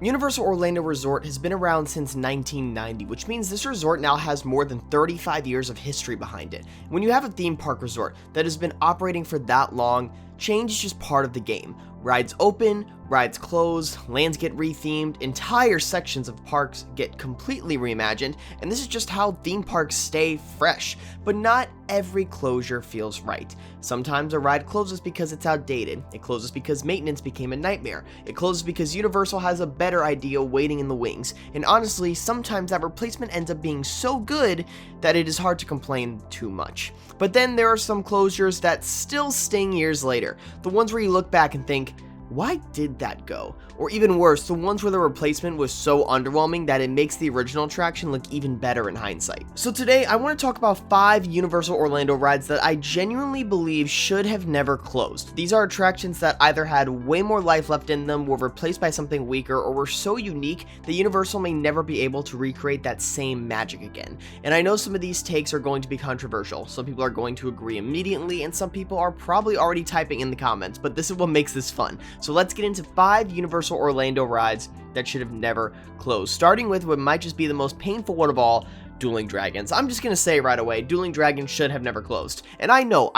Universal Orlando Resort has been around since 1990, which means this resort now has more than 35 years of history behind it. When you have a theme park resort that has been operating for that long, change is just part of the game. Rides open, rides close, lands get rethemed, entire sections of parks get completely reimagined, and this is just how theme parks stay fresh. But not every closure feels right. Sometimes a ride closes because it's outdated, it closes because maintenance became a nightmare, it closes because Universal has a better idea waiting in the wings, and honestly, sometimes that replacement ends up being so good that it is hard to complain too much. But then there are some closures that still sting years later, the ones where you look back and think, why did that go? Or even worse, the ones where the replacement was so underwhelming that it makes the original attraction look even better in hindsight. So today, I want to talk about 5 Universal Orlando rides that I genuinely believe should have never closed. These are attractions that either had way more life left in them, were replaced by something weaker, or were so unique that Universal may never be able to recreate that same magic again. And I know some of these takes are going to be controversial. Some people are going to agree immediately, and some people are probably already typing in the comments, but this is what makes this fun. So let's get into 5 Universal Orlando rides that should have never closed, starting with what might just be the most painful one of all, Dueling Dragons. I'm just gonna say right away, Dueling Dragons should have never closed. And I know,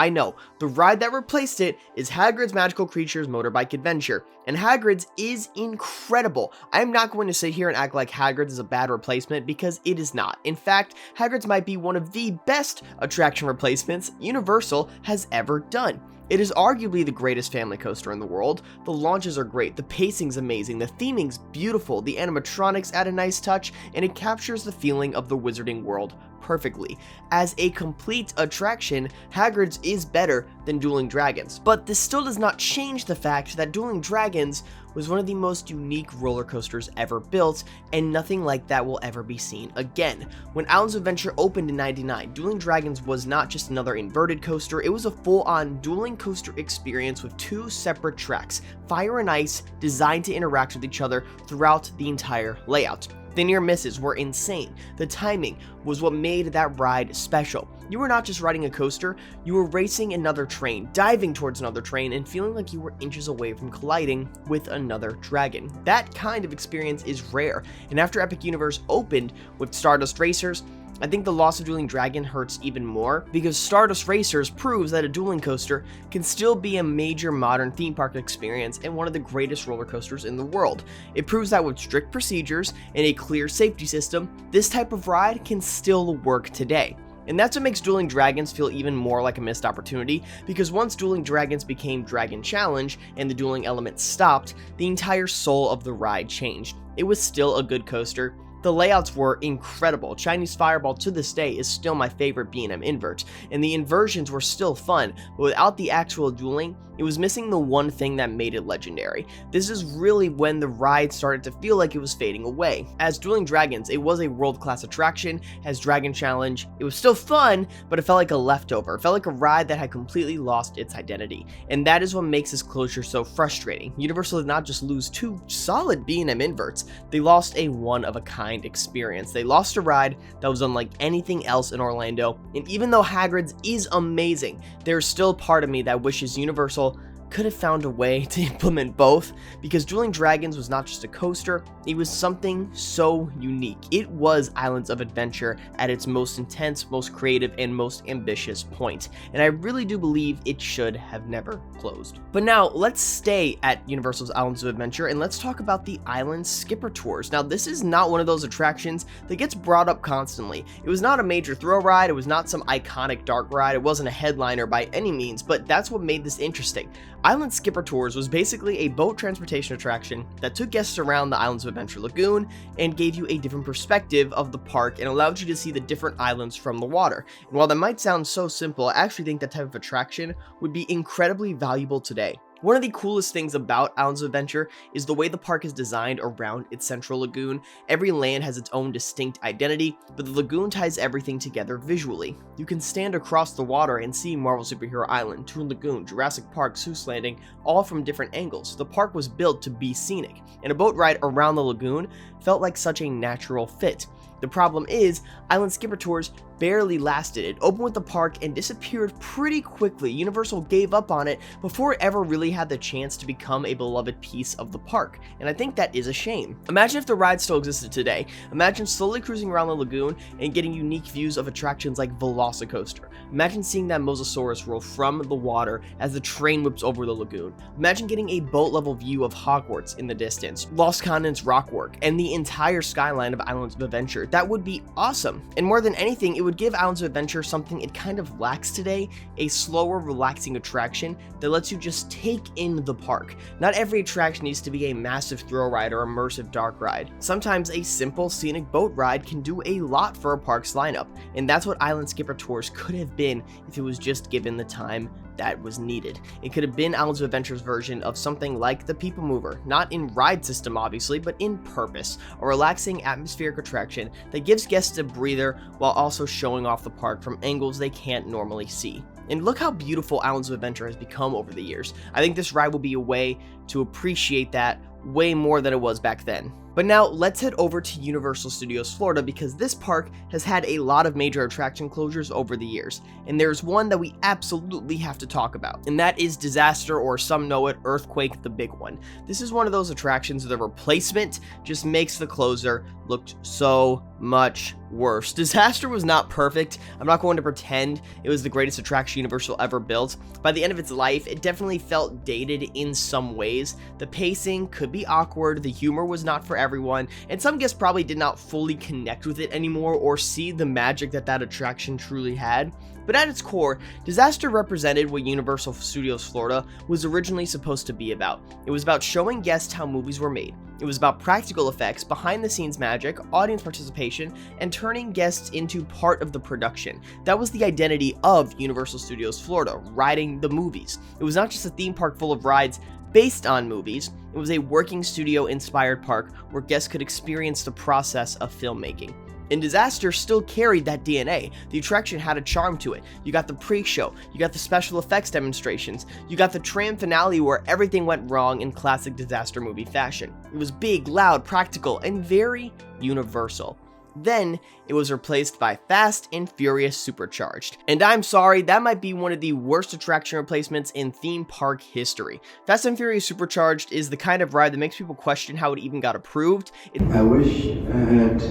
the ride that replaced it is Hagrid's Magical Creatures Motorbike Adventure, and Hagrid's is incredible. I'm not going to sit here and act like Hagrid's is a bad replacement, because it is not. In fact, Hagrid's might be one of the best attraction replacements Universal has ever done. It is arguably the greatest family coaster in the world. The launches are great, the pacing's amazing, the theming's beautiful, the animatronics add a nice touch, and it captures the feeling of the wizarding world perfectly. As a complete attraction, Hagrid's is better than Dueling Dragons, but this still does not change the fact that Dueling Dragons was one of the most unique roller coasters ever built, and nothing like that will ever be seen again. When Islands of Adventure opened in '99, Dueling Dragons was not just another inverted coaster, it was a full-on dueling coaster experience with 2 separate tracks, fire and ice, designed to interact with each other throughout the entire layout. The near misses were insane. The timing was what made that ride special. You were not just riding a coaster, you were racing another train, diving towards another train, and feeling like you were inches away from colliding with another dragon. That kind of experience is rare, and after Epic Universe opened with Stardust Racers, I think the loss of Dueling Dragon hurts even more, because Stardust Racers proves that a dueling coaster can still be a major modern theme park experience and one of the greatest roller coasters in the world. It proves that with strict procedures and a clear safety system, this type of ride can still work today. And that's what makes Dueling Dragons feel even more like a missed opportunity, because once Dueling Dragons became Dragon Challenge and the dueling element stopped, the entire soul of the ride changed. It was still a good coaster. The layouts were incredible. Chinese Fireball to this day is still my favorite B&M invert, and the inversions were still fun, but without the actual dueling, it was missing the one thing that made it legendary. This is really when the ride started to feel like it was fading away. As Dueling Dragons, it was a world-class attraction. As Dragon Challenge, it was still fun, but it felt like a leftover. It felt like a ride that had completely lost its identity, and that is what makes this closure so frustrating. Universal did not just lose 2 solid B&M inverts, they lost a one-of-a-kind experience. They lost a ride that was unlike anything else in Orlando, and even though Hagrid's is amazing, there's still part of me that wishes Universal could have found a way to implement both, because Dueling Dragons was not just a coaster, it was something so unique. It was Islands of Adventure at its most intense, most creative, and most ambitious point, and I really do believe it should have never closed. But now, let's stay at Universal's Islands of Adventure, and let's talk about the Island Skipper Tours. Now, this is not one of those attractions that gets brought up constantly. It was not a major thrill ride, it was not some iconic dark ride, it wasn't a headliner by any means, but that's what made this interesting. Island Skipper Tours was basically a boat transportation attraction that took guests around the Islands of Adventure Lagoon and gave you a different perspective of the park and allowed you to see the different islands from the water. And while that might sound so simple, I actually think that type of attraction would be incredibly valuable today. One of the coolest things about Islands of Adventure is the way the park is designed around its central lagoon. Every land has its own distinct identity, but the lagoon ties everything together visually. You can stand across the water and see Marvel Superhero Island, Toon Lagoon, Jurassic Park, Seuss Landing, all from different angles. The park was built to be scenic, and a boat ride around the lagoon felt like such a natural fit. The problem is, Island Skipper Tours barely lasted. It opened with the park and disappeared pretty quickly. Universal gave up on it before it ever really had the chance to become a beloved piece of the park, and I think that is a shame. Imagine if the ride still existed today. Imagine slowly cruising around the lagoon and getting unique views of attractions like Velocicoaster. Imagine seeing that Mosasaurus roll from the water as the train whips over the lagoon. Imagine getting a boat-level view of Hogwarts in the distance, Lost Continents Rockwork, and the entire skyline of Islands of Adventure. That would be awesome. And more than anything, it would give Islands of Adventure something it kind of lacks today, a slower, relaxing attraction that lets you just take in the park. Not every attraction needs to be a massive thrill ride or immersive dark ride. Sometimes a simple scenic boat ride can do a lot for a park's lineup, and that's what Island Skipper Tours could have been if it was just given the time that was needed. It could have been Islands of Adventure's version of something like the People Mover, not in ride system obviously, but in purpose, a relaxing atmospheric attraction that gives guests a breather while also showing off the park from angles they can't normally see. And look how beautiful Islands of Adventure has become over the years. I think this ride will be a way to appreciate that way more than it was back then. But now let's head over to Universal Studios Florida, because this park has had a lot of major attraction closures over the years, and there's one that we absolutely have to talk about, and that is Disaster, or some know it, Earthquake, the big one. This is one of those attractions the replacement just makes the closer look so much worse. Disaster was not perfect. I'm not going to pretend it was the greatest attraction Universal ever built. By the end of its life, it definitely felt dated in some ways. The pacing could be awkward, the humor was not for everyone, and some guests probably did not fully connect with it anymore or see the magic that attraction truly had. But at its core, Disaster represented what Universal Studios Florida was originally supposed to be about. It was about showing guests how movies were made. It was about practical effects, behind-the-scenes magic, audience participation, and turning guests into part of the production. That was the identity of Universal Studios Florida, riding the movies. It was not just a theme park full of rides based on movies. It was a working studio-inspired park where guests could experience the process of filmmaking. And Disaster still carried that DNA. The attraction had a charm to it. You got the pre-show, you got the special effects demonstrations, you got the tram finale where everything went wrong in classic disaster movie fashion. It was big, loud, practical, and very Universal. Then, it was replaced by Fast and Furious Supercharged. And I'm sorry, that might be one of the worst attraction replacements in theme park history. Fast and Furious Supercharged is the kind of ride that makes people question how it even got approved. I wish I had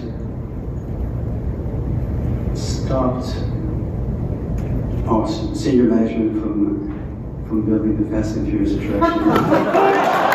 stopped our senior management from building the Fast and Furious attraction.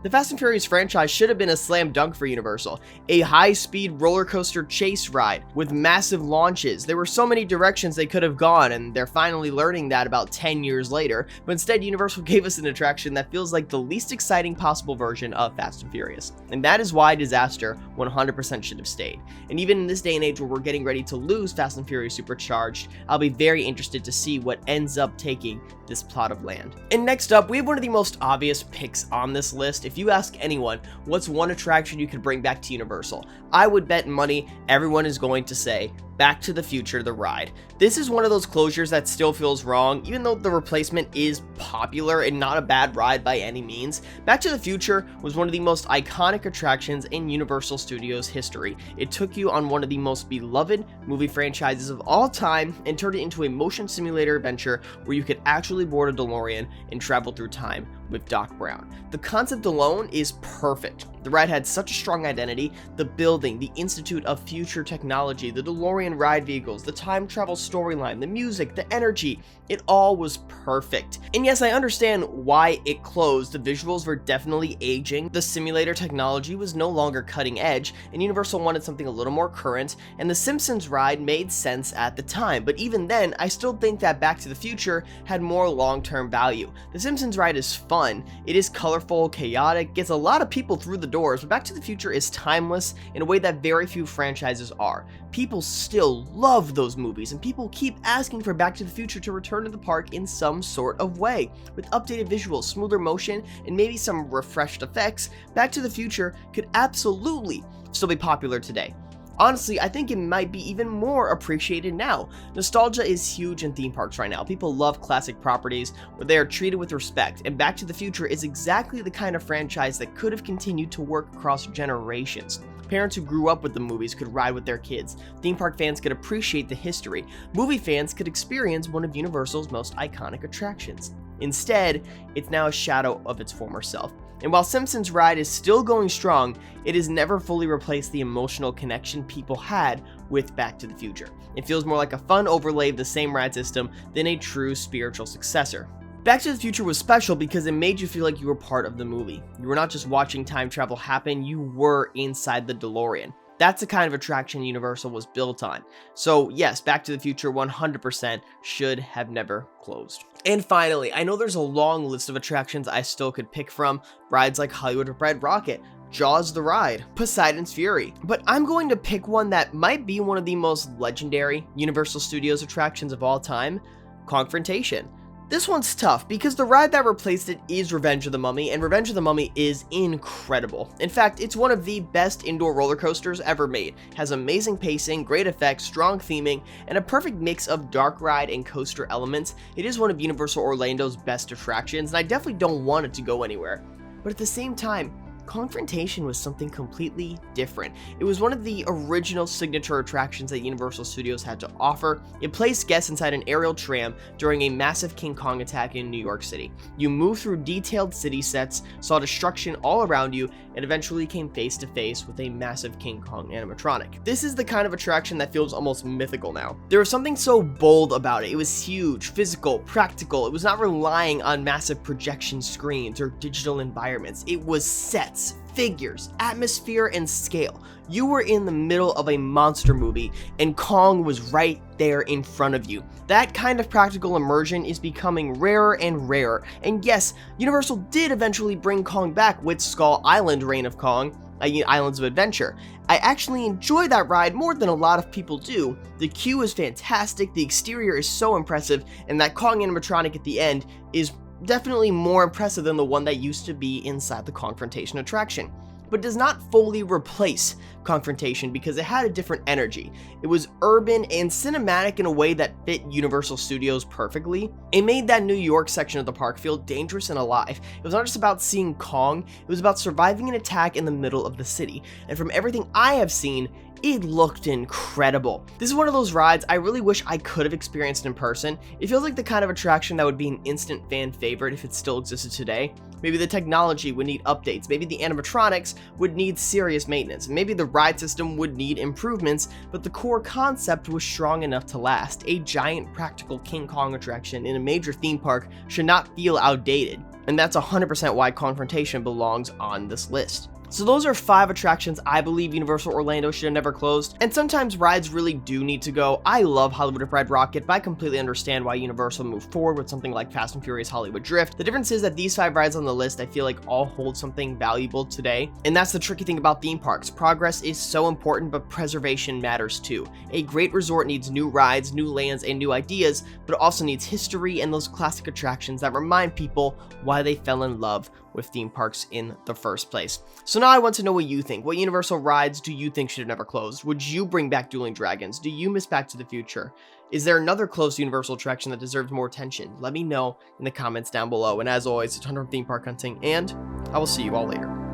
The Fast and Furious franchise should have been a slam dunk for Universal. A high-speed roller coaster chase ride with massive launches. There were so many directions they could have gone, and they're finally learning that about 10 years later. But instead, Universal gave us an attraction that feels like the least exciting possible version of Fast and Furious. And that is why Disaster 100% should have stayed. And even in this day and age where we're getting ready to lose Fast and Furious Supercharged, I'll be very interested to see what ends up taking this plot of land. And next up, we have one of the most obvious picks on this list. If you ask anyone, what's one attraction you could bring back to Universal? I would bet money everyone is going to say Back to the Future, the ride. This is one of those closures that still feels wrong, even though the replacement is popular and not a bad ride by any means. Back to the Future was one of the most iconic attractions in Universal Studios history. It took you on one of the most beloved movie franchises of all time and turned it into a motion simulator adventure where you could actually board a DeLorean and travel through time with Doc Brown. The concept alone is perfect. The ride had such a strong identity. The building, the Institute of Future Technology, the DeLorean ride vehicles, the time travel storyline, the music, the energy, it all was perfect. And yes, I understand why it closed. The visuals were definitely aging. The simulator technology was no longer cutting edge, and Universal wanted something a little more current, and the Simpsons ride made sense at the time. But even then, I still think that Back to the Future had more long-term value. The Simpsons ride is fun. It is colorful, chaotic, gets a lot of people through the doors, but Back to the Future is timeless in a way that very few franchises are. People still love those movies, and people keep asking for Back to the Future to return to the park in some sort of way. With updated visuals, smoother motion, and maybe some refreshed effects, Back to the Future could absolutely still be popular today. Honestly, I think it might be even more appreciated now. Nostalgia is huge in theme parks right now. People love classic properties where they are treated with respect, and Back to the Future is exactly the kind of franchise that could have continued to work across generations. Parents who grew up with the movies could ride with their kids. Theme park fans could appreciate the history. Movie fans could experience one of Universal's most iconic attractions. Instead, it's now a shadow of its former self. And while Simpsons Ride is still going strong, it has never fully replaced the emotional connection people had with Back to the Future. It feels more like a fun overlay of the same ride system than a true spiritual successor. Back to the Future was special because it made you feel like you were part of the movie. You were not just watching time travel happen, you were inside the DeLorean. That's the kind of attraction Universal was built on. So yes, Back to the Future 100% should have never closed. And finally, I know there's a long list of attractions I still could pick from, rides like Hollywood Red Rocket, Jaws the Ride, Poseidon's Fury, but I'm going to pick one that might be one of the most legendary Universal Studios attractions of all time, Kongfrontation. This one's tough because the ride that replaced it is Revenge of the Mummy, and Revenge of the Mummy is incredible. In fact, it's one of the best indoor roller coasters ever made. It has amazing pacing, great effects, strong theming, and a perfect mix of dark ride and coaster elements. It is one of Universal Orlando's best attractions, and I definitely don't want it to go anywhere. But at the same time, Kongfrontation was something completely different. It was one of the original signature attractions that Universal Studios had to offer. It placed guests inside an aerial tram during a massive King Kong attack in New York City. You moved through detailed city sets, saw destruction all around you, and eventually came face to face with a massive King Kong animatronic. This is the kind of attraction that feels almost mythical now. There was something so bold about it. It was huge, physical, practical. It was not relying on massive projection screens or digital environments. It was sets, figures, atmosphere, and scale. You were in the middle of a monster movie, and Kong was right there in front of you. That kind of practical immersion is becoming rarer and rarer. And yes, Universal did eventually bring Kong back with Skull Island Reign of Kong, Islands of Adventure. I actually enjoy that ride more than a lot of people do. The queue is fantastic, the exterior is so impressive, and that Kong animatronic at the end is definitely more impressive than the one that used to be inside the Kongfrontation attraction, but does not fully replace Kongfrontation because it had a different energy. It was urban and cinematic in a way that fit Universal Studios perfectly. It made that New York section of the park feel dangerous and alive. It was not just about seeing Kong, it was about surviving an attack in the middle of the city. And from everything I have seen, it looked incredible. This is one of those rides I really wish I could have experienced in person. It feels like the kind of attraction that would be an instant fan favorite if it still existed today. Maybe the technology would need updates, maybe the animatronics would need serious maintenance, maybe the ride system would need improvements, but the core concept was strong enough to last. A giant practical King Kong attraction in a major theme park should not feel outdated, and that's 100% why Kongfrontation belongs on this list. So those are 5 attractions I believe Universal Orlando should have never closed, and sometimes rides really do need to go. I love Hollywood Red Rocket, but I completely understand why Universal moved forward with something like Fast and Furious Hollywood Drift. The difference is that these 5 rides on the list I feel like all hold something valuable today, and that's the tricky thing about theme parks. Progress is so important, but preservation matters too. A great resort needs new rides, new lands, and new ideas, but it also needs history and those classic attractions that remind people why they fell in love with theme parks in the first place. So now I want to know what you think. What Universal rides do you think should have never closed? Would you bring back Dueling Dragons? Do you miss Back to the Future? Is there another close Universal attraction that deserves more attention? Let me know in the comments down below. And as always, it's Hunter from Theme Park Hunting, and I will see you all later.